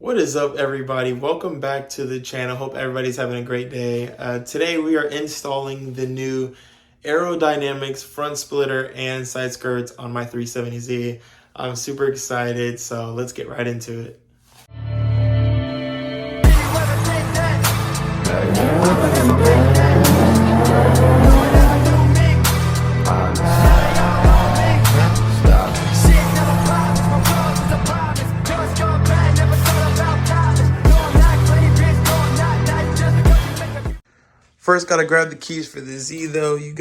What is up, everybody? Welcome back to the channel. Hope everybody's having a great day. Today we are installing the new Aerodynamics front splitter and side skirts on my 370Z. I'm super excited, so let's get right into it. First, gotta grab the keys for the Z though. You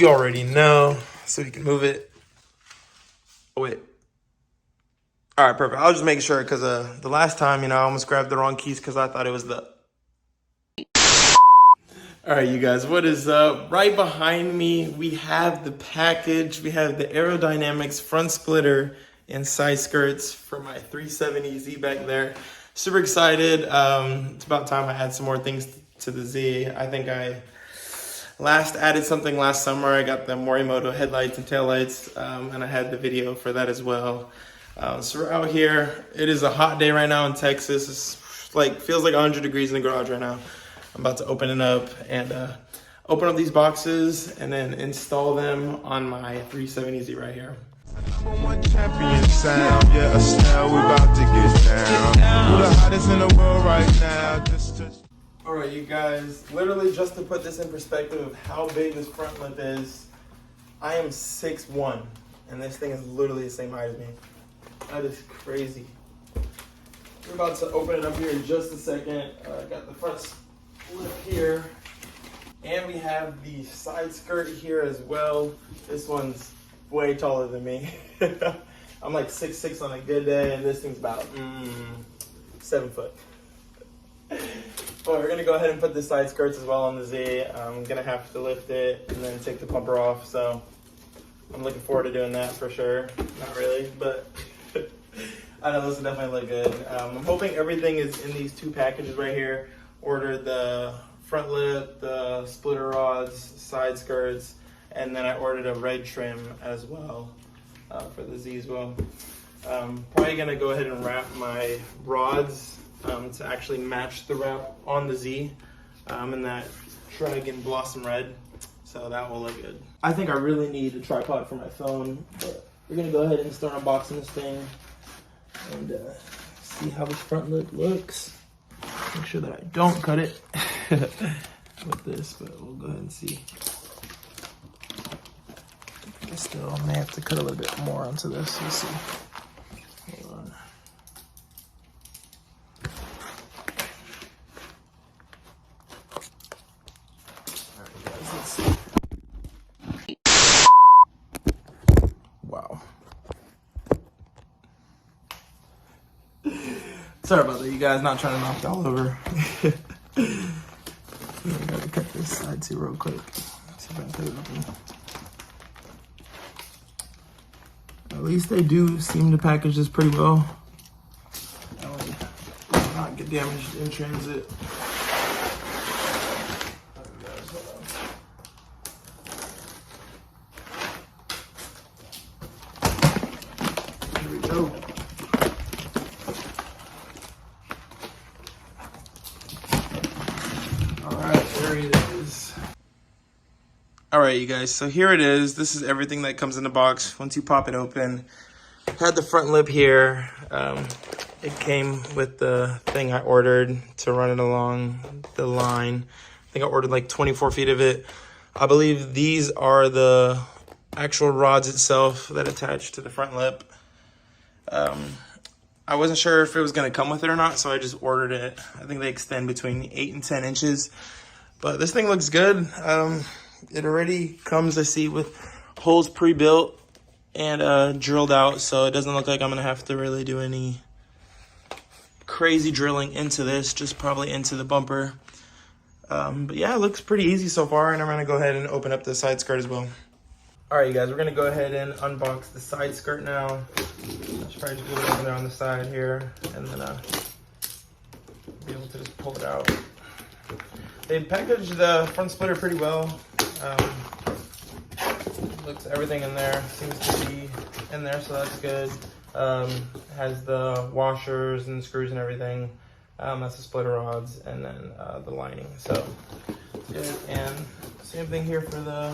already know, so you can move it. Oh, wait. All right, perfect. I'll just make sure because the last time, I almost grabbed the wrong keys because I thought it was the. All right, you guys, what is up? Right behind me, we have the package. We have the Aerodynamics front splitter and side skirts for my 370Z back there. Super excited. It's about time I add some more things to the Z. I think I last added something last summer. I got the Morimoto headlights and taillights, and I had the video for that as well. So we're out here. It is a hot day right now in Texas. It's feels like 100 degrees in the garage right now. I'm about to open it up and open up these boxes and then install them on my 370Z right here. One champion sound, yeah, Estelle, we about to get down. We're the hottest in the world right now. All right, you guys, literally just to put this in perspective of how big this front lip is, I am 6'1", and this thing is literally the same height as me. That is crazy. We're about to open it up here in just a second. Got the front lip here, and we have the side skirt here as well. This one's way taller than me. I'm like 6'6" on a good day, and this thing's about 7 foot. But we're gonna go ahead and put the side skirts as well on the Z. I'm gonna have to lift it and then take the bumper off, so I'm looking forward to doing that for sure. Not really, but I know this will definitely look good. I'm hoping everything is in these two packages right here. Ordered the front lip, the splitter rods, side skirts, and then I ordered a red trim as well for the Z as well. Probably gonna go ahead and wrap my rods to actually match the wrap on the Z in that Dragon Blossom Red, so that will look good. I think I really need a tripod for my phone, but we're gonna go ahead and start unboxing this thing and see how this front lip looks. Make sure that I don't cut it with this, but we'll go ahead and see. I still may have to cut a little bit more onto this. We'll see. Hold on. Wow. Sorry about that, you guys. Not trying to knock it all over. I gotta cut this side too real quick. See if I can cut it open. At least they do seem to package this pretty well. That way it will not get damaged in transit. Here we go. Alright, there it is. Alright, you guys, so here it is. This is everything that comes in the box once you pop it open. Had the front lip here. It came with the thing I ordered to run it along the line. I think I ordered like 24 feet of it. I believe these are the actual rods itself that attach to the front lip. I wasn't sure if it was going to come with it or not, so I just ordered it. I think they extend between 8 and 10 inches. But this thing looks good. It already comes, I see, with holes pre-built and drilled out, so it doesn't look like I'm going to have to really do any crazy drilling into this, just probably into the bumper. But yeah, it looks pretty easy so far, and I'm going to go ahead and open up the side skirt as well. All right, you guys, we're going to go ahead and unbox the side skirt now. I should probably just put it over there on the side here, and then be able to just pull it out. They packaged the front splitter pretty well. Looks everything in there seems to be in there, so that's good. Has the washers and screws and everything. That's the splitter rods, and then the lining. So good. And same thing here for the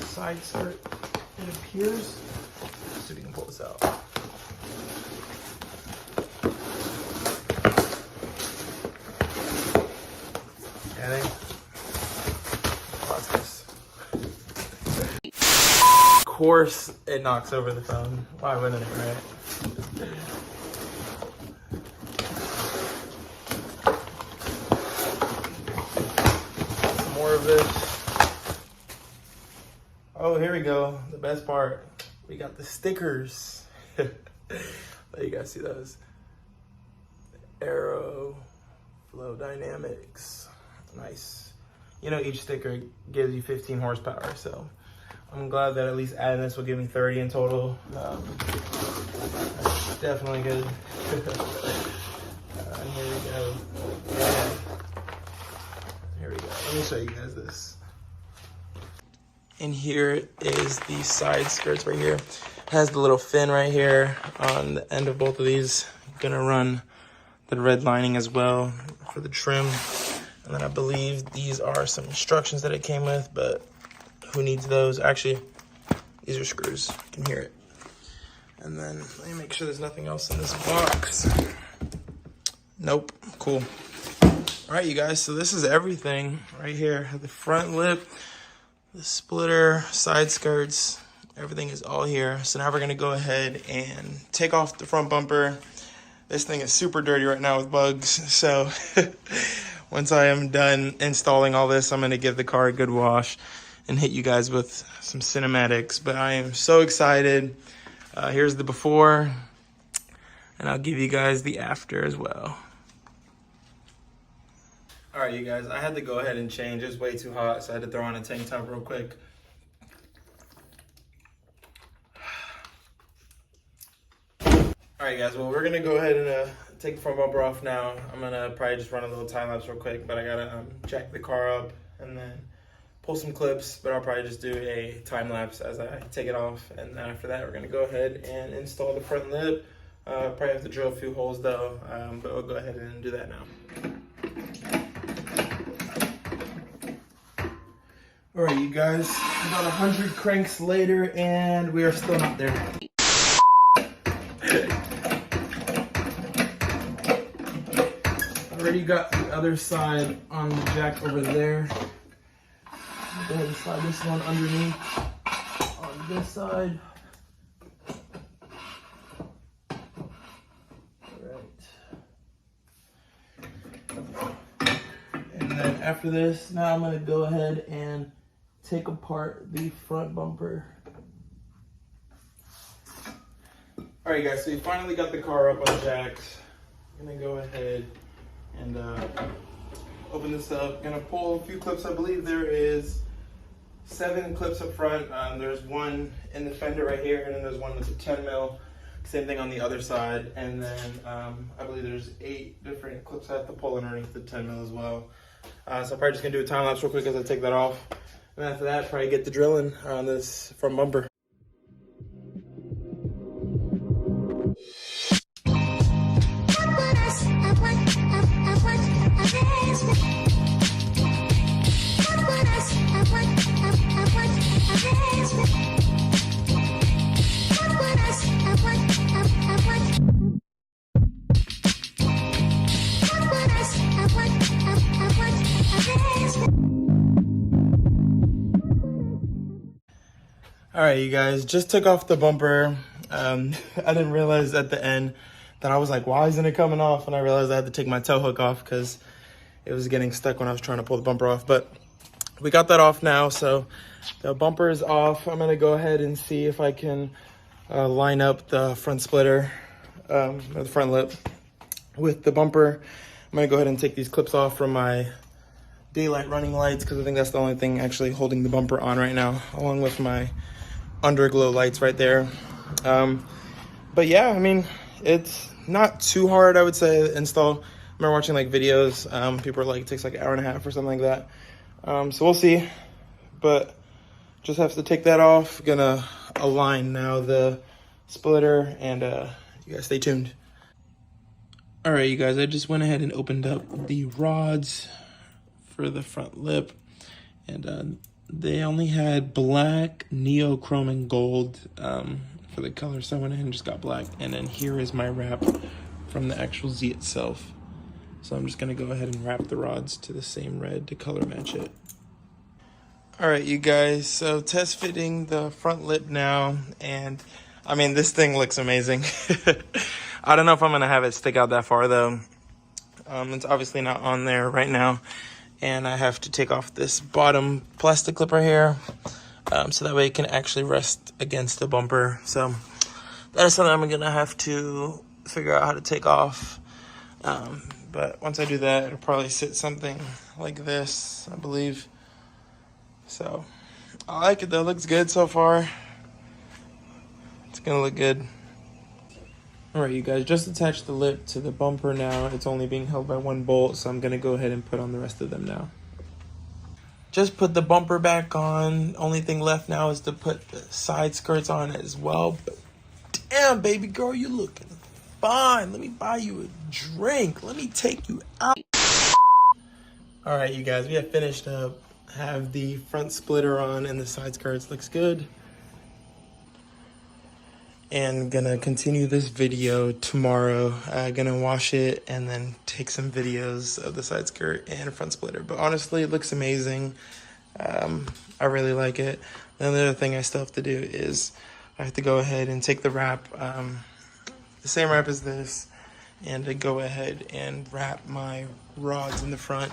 side skirt. It appears. Let's see if we can pull this out. Yeah, watch this. Of course, it knocks over the phone. Why wouldn't it, right? More of this. Oh, here we go. The best part. We got the stickers. Let you guys see those. Aeroflow Dynamics. Nice. You know, each sticker gives you 15 horsepower, so I'm glad that at least adding this will give me 30 in total. That's definitely good. Here we go. Yeah. Here we go. Let me show you guys this. And here is the side skirts right here. It has the little fin right here on the end of both of these. I'm gonna run the red lining as well for the trim. And then I believe these are some instructions that it came with, but who needs those? Actually, these are screws. You can hear it. And then let me make sure there's nothing else in this box. Nope. Cool. All right, you guys. So this is everything right here. The front lip, the splitter, side skirts, everything is all here. So now we're gonna go ahead and take off the front bumper. This thing is super dirty right now with bugs. So once I am done installing all this, I'm gonna give the car a good wash and hit you guys with some cinematics. But I am so excited. Here's the before, and I'll give you guys the after as well. All right, you guys, I had to go ahead and change. It was way too hot, so I had to throw on a tank top real quick. All right, guys, well, we're gonna go ahead and take the front bumper off now. I'm gonna probably just run a little time lapse real quick, but I gotta jack the car up and then pull some clips, but I'll probably just do a time lapse as I take it off. And then after that, we're gonna go ahead and install the front lip. Probably have to drill a few holes though, but we'll go ahead and do that now. All right, you guys, about 100 cranks later, and we are still not there. Already got the other side on the jack over there. Go ahead and slide this one underneath on this side. Alright. And then after this, now I'm going to go ahead and take apart the front bumper. Alright guys, so we finally got the car up on jacks. I'm going to go ahead and open this up. Gonna pull a few clips. I believe there is 7 clips up front. There's one in the fender right here, and then there's one with a 10 mil. Same thing on the other side. And then I believe there's 8 different clips I have to pull underneath the 10 mil as well. So I'm probably just gonna do a time lapse real quick as I take that off. And after that, probably get the drilling on this front bumper. All right, you guys, just took off the bumper. I didn't realize at the end that I was like, why isn't it coming off? And I realized I had to take my tow hook off because it was getting stuck when I was trying to pull the bumper off. But we got that off now, so the bumper is off. I'm gonna go ahead and see if I can line up the front splitter, or the front lip with the bumper. I'm gonna go ahead and take these clips off from my daylight running lights because I think that's the only thing actually holding the bumper on right now, along with my underglow lights right there. But yeah, I mean, it's not too hard, I would say, to install. I remember watching like videos, people are like, it takes like an hour and a half or something like that. So we'll see, but just have to take that off. Gonna align now the splitter, and you guys stay tuned. All right, you guys, I just went ahead and opened up the rods for the front lip, and they only had black, neochrome, and gold for the color, so I went ahead and just got black. And then here is my wrap from the actual Z itself. So I'm just gonna go ahead and wrap the rods to the same red to color match it. All right, you guys, so test fitting the front lip now, and I mean, this thing looks amazing. I don't know if I'm gonna have it stick out that far though. It's obviously not on there right now, and I have to take off this bottom plastic clip right here, so that way it can actually rest against the bumper. So that is something I'm gonna have to figure out how to take off. But once I do that, it'll probably sit something like this, I believe. So I like it though, looks good so far. It's gonna look good. All right, you guys, just attached the lip to the bumper now. It's only being held by one bolt, so I'm gonna go ahead and put on the rest of them now. Just put the bumper back on. Only thing left now is to put the side skirts on as well. But damn, baby girl, you looking fine. Let me buy you a drink. Let me take you out. All right, you guys, we have finished up. Have the front splitter on and the side skirts. Looks good. And gonna continue this video tomorrow. Gonna wash it and then take some videos of the side skirt and front splitter. But honestly, it looks amazing. I really like it. The other thing I still have to do is I have to go ahead and take the wrap, the same wrap as this, and to go ahead and wrap my rods in the front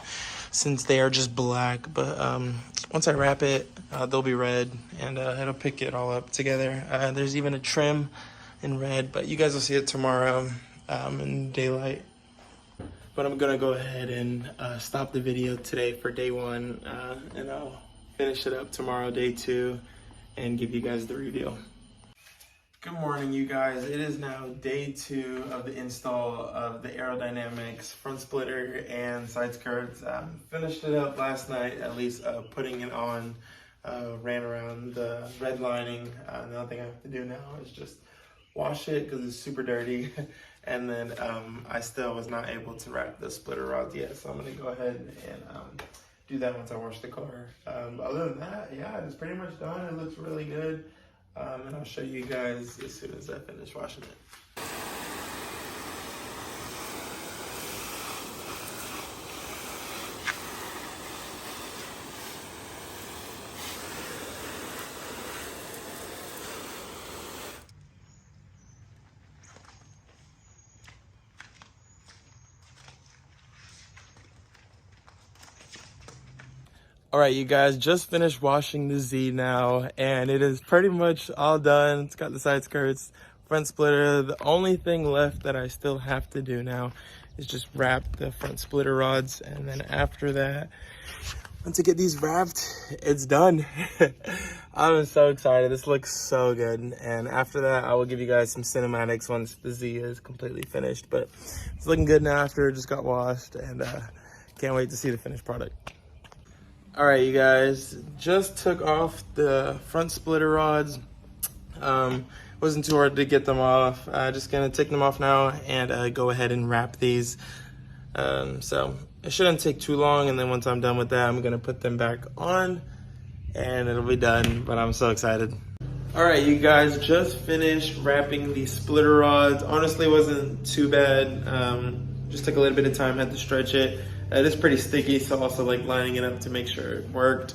since they are just black. But once I wrap it, they'll be red, and it'll pick it all up together. There's even a trim in red, but you guys will see it tomorrow in daylight. But I'm gonna go ahead and stop the video today for day one, and I'll finish it up tomorrow, day two, and give you guys the review. Good morning, you guys. It is now day two of the install of the Aerodynamics front splitter and side skirts. Finished it up last night, at least putting it on, ran around the red lining. The only thing I have to do now is just wash it because it's super dirty. And then I still was not able to wrap the splitter rods yet, so I'm gonna go ahead and do that once I wash the car. Other than that, yeah, it's pretty much done. It looks really good. And I'll show you guys as soon as I finish washing it. All right, you guys, just finished washing the Z now, and it is pretty much all done. It's got the side skirts, front splitter. The only thing left that I still have to do now is just wrap the front splitter rods, and then after that, once I get these wrapped, it's done. I'm so excited. This looks so good, and after that, I will give you guys some cinematics once the Z is completely finished. But it's looking good now after it just got washed, and can't wait to see the finished product. All right, you guys, just took off the front splitter rods. Wasn't too hard to get them off. Just gonna take them off now and go ahead and wrap these. So it shouldn't take too long, and then once I'm done with that, I'm gonna put them back on and it'll be done, but I'm so excited. All right, you guys, just finished wrapping the splitter rods. Honestly, it wasn't too bad. Just took a little bit of time, had to stretch it. It is pretty sticky, so also like lining it up to make sure it worked.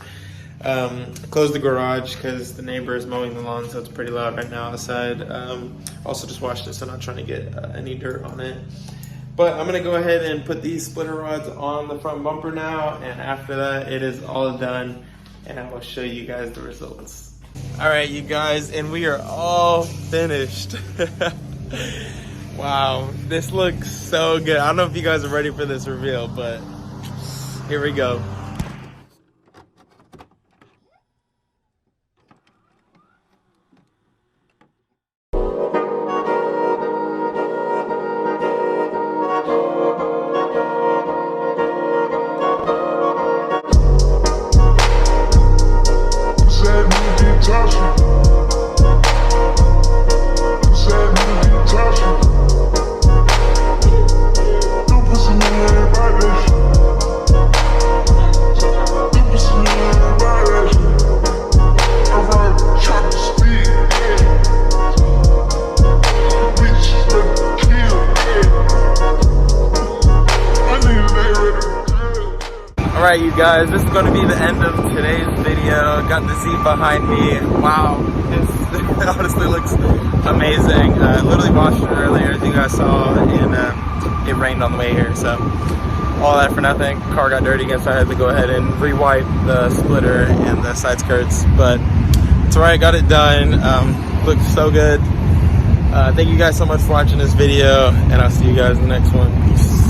Closed the garage because the neighbor is mowing the lawn, so it's pretty loud right now outside. Also just washed it, so I'm not trying to get any dirt on it. But I'm gonna go ahead and put these splitter rods on the front bumper now, and after that, it is all done, and I will show you guys the results. All right, you guys, and we are all finished. Wow, this looks so good. I don't know if you guys are ready for this reveal, but here we go. Alright you guys, this is going to be the end of today's video. Got the Z behind me. Wow, it honestly looks amazing. I literally washed it earlier, as you guys saw, and it rained on the way here, so all that for nothing. Car got dirty again, so I had to go ahead and re-wipe the splitter and the side skirts, but it's alright, got it done. Looks so good. Thank you guys so much for watching this video, and I'll see you guys in the next one. Peace.